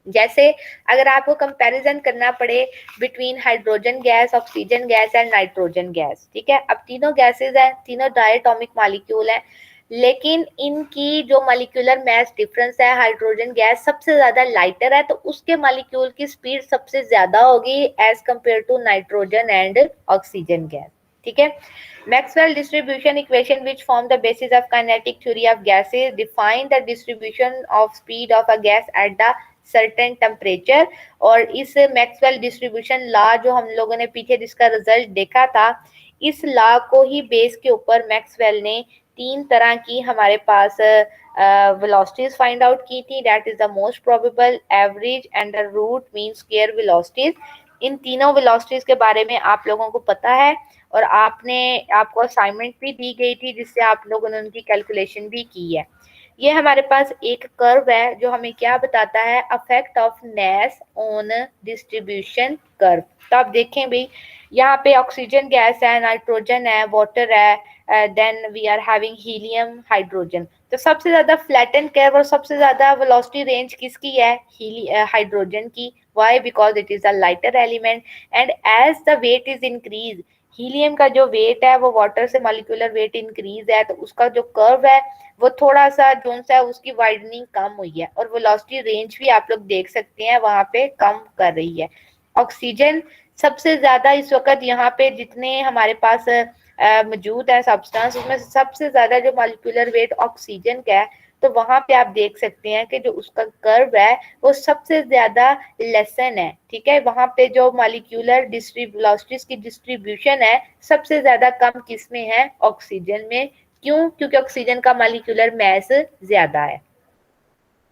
जैसे अगर आपको कंपैरिजन करना पड़े between hydrogen gas, oxygen gas and nitrogen gas, ठीक है, अब तीनों गैसेज हैं, तीनों डायटोमिक मॉलिक्यूल हैं, लेकिन इनकी जो मॉलिक्यूलर मैस डिफरेंस है, हाइड्रोजन गैस सबसे ज्यादा लाइटर है तो उसके मॉलिक्यूल की स्पीड सबसे ज्यादा होगी as compare to nitrogen and oxygen gas. ठीक है, Maxwell distribution equation which form the basis of kinetic theory of gases define the distribution of speed of a gas at the certain temperature। और इस मैक्सवेल डिस्ट्रीब्यूशन लॉ जो हम लोगों ने पीछे जिसका रिजल्ट देखा था, इस लॉ को ही बेस के ऊपर मैक्सवेल ने तीन तरह की हमारे पास वेलोसिटीज फाइंड आउट की थी, that is the most probable, average and the root mean square velocities. इन तीनों वेलोसिटीज के बारे में आप लोगों को पता है और आपको असाइनमेंट भी दी गई थी जिससे आप लोगों ने उनकी कैलकुलेशन भी की है। ये हमारे पास एक कर्व है जो हमें क्या बताता है, effect of mass on distribution curve. तो आप देखें भाई, यहाँ पे ऑक्सीजन गैस है, नाइट्रोजन है, वाटर है, then we are having helium, hydrogen. तो सबसे ज्यादा फ्लैटन कर्व और सबसे ज्यादा वेलोसिटी रेंज किसकी है, हाइड्रोजन की। Why? Because it is a lighter element and as the weight is increase, helium का जो वेट है वो वाटर से मॉलिक्यूलर वेट इंक्रीज है तो उसका जो कर्व है वो थोड़ा सा जोन सा है उसकी वाइडनिंग कम हुई है और वेलोसिटी रेंज भी आप लोग देख सकते हैं वहां पे कम कर रही है। ऑक्सीजन सबसे ज्यादा इस वक्त यहाँ पे जितने हमारे पास मौजूद है सब्सटेंस, उसमें सबसे ज्यादा जो मॉलिक्यूलर वेट ऑक्सीजन का है, तो वहां पे आप देख सकते हैं कि जो उसका कर्व है वो सबसे ज्यादा लेसन है। ठीक है, वहां पे जो मॉलिक्यूलर वेलोसिटीज की डिस्ट्रीब्यूशन है सबसे ज्यादा कम किस में है, ऑक्सीजन में। क्यों? क्योंकि ऑक्सीजन का मॉलिक्यूलर मैस ज्यादा है।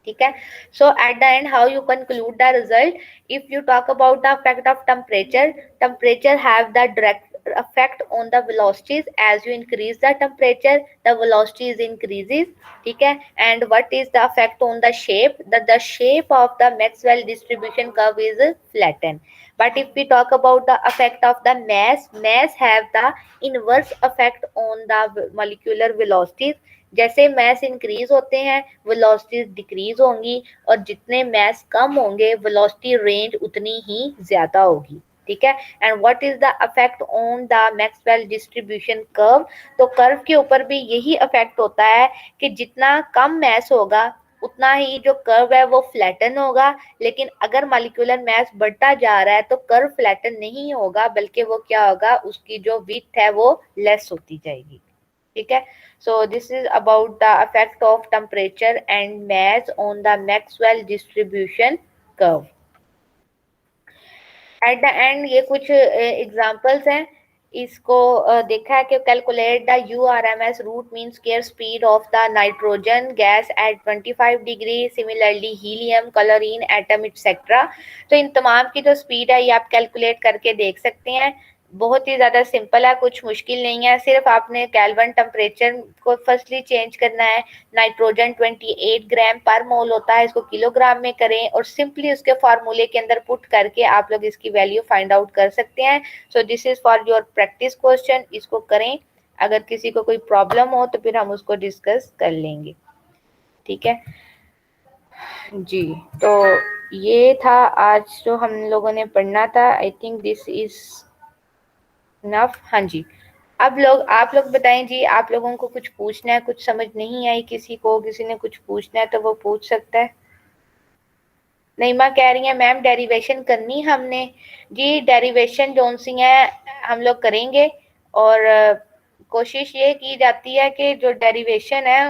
ठीक है. So at the end, how you conclude the result? If you talk about the effect of temperature have the direct effect on the velocities. As you increase the temperature, the velocities increases. ठीक है. And what is the effect on the shape? The shape of the Maxwell distribution curve is flattened. But if we talk about the effect of the mass have the inverse effect on the molecular velocities. जैसे मैस इंक्रीज होते हैं वेलोसिटीज डिक्रीज होंगी, और जितने मैस कम होंगे वेलोसिटी रेंज उतनी ही ज्यादा होगी. ठीक है. And what is the effect on the Maxwell distribution curve? तो कर्व के ऊपर भी यही इफेक्ट होता है कि जितना कम मैस होगा उतना ही जो कर्व है वो फ्लैटन होगा, लेकिन अगर मॉलिक्यूलर मैस बढ़ता जा रहा है तो कर्व फ्लैटन नहीं होगा, बल्कि वो क्या होगा, उसकी जो विड्थ है वो लेस होती जाएगी. ठीक है. So this is about the effect of temperature and mass on the Maxwell distribution curve. At the end ये कुछ एग्जांपल्स हैं. इसको देखा है कि calculate the URMS root mean square speed of the nitrogen gas at 25 degree, similarly helium, chlorine atom etcetera. तो इन तमाम की जो स्पीड है ये आप कैलकुलेट करके देख सकते हैं. बहुत ही ज़्यादा सिंपल है, कुछ मुश्किल नहीं है. सिर्फ आपने केल्विन टेम्परेचर को फर्स्टली चेंज करना है. नाइट्रोजन 28 ग्राम पर मोल होता है, इसको किलोग्राम में करें और सिंपली उसके फार्मूले के अंदर पुट करके आप लोग इसकी वैल्यू फाइंड आउट कर सकते हैं. So this is for your practice question. इसको करें. अगर किसी को कोई प्रॉब्लम हो तो फिर हम उसको डिस्कस कर लेंगे. ठीक है जी. तो ये था आज जो हम लोगों ने पढ़ना था. I think this is enough. हाँ जी. अब आप लोग बताएं जी, आप लोगों को कुछ पूछना है, कुछ समझ नहीं आई किसी को, किसी ने कुछ पूछना है तो वो पूछ सकता है. नईमा कह रही है मैम डेरिवेशन करनी हमने. जी डेरिवेशन जोन सी है हम लोग करेंगे, और कोशिश ये की जाती है कि जो डेरिवेशन है